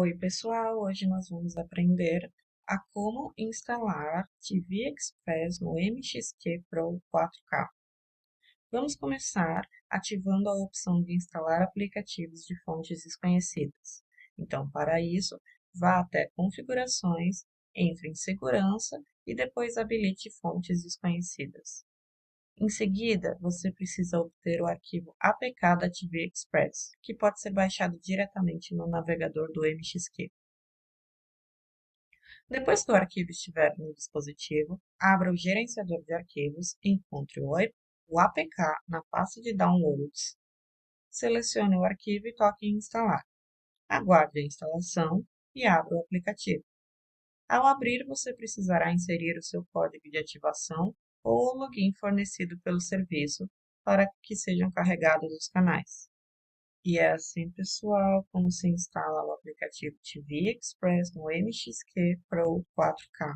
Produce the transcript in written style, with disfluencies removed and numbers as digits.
Oi, pessoal! Hoje nós vamos aprender a como instalar TV Express no MXQ Pro 4K. Vamos começar ativando a opção de instalar aplicativos de fontes desconhecidas. Então, para isso, vá até Configurações, entre em Segurança e depois habilite fontes desconhecidas. Em seguida, você precisa obter o arquivo APK da TV Express, que pode ser baixado diretamente no navegador do MXQ. Depois que o arquivo estiver no dispositivo, abra o gerenciador de arquivos, encontre o APK na pasta de Downloads, selecione o arquivo e toque em Instalar. Aguarde a instalação e abra o aplicativo. Ao abrir, você precisará inserir o seu código de ativação ou o login fornecido pelo serviço para que sejam carregados os canais. E é assim, pessoal, como se instala o aplicativo TV Express no MXQ Pro 4K.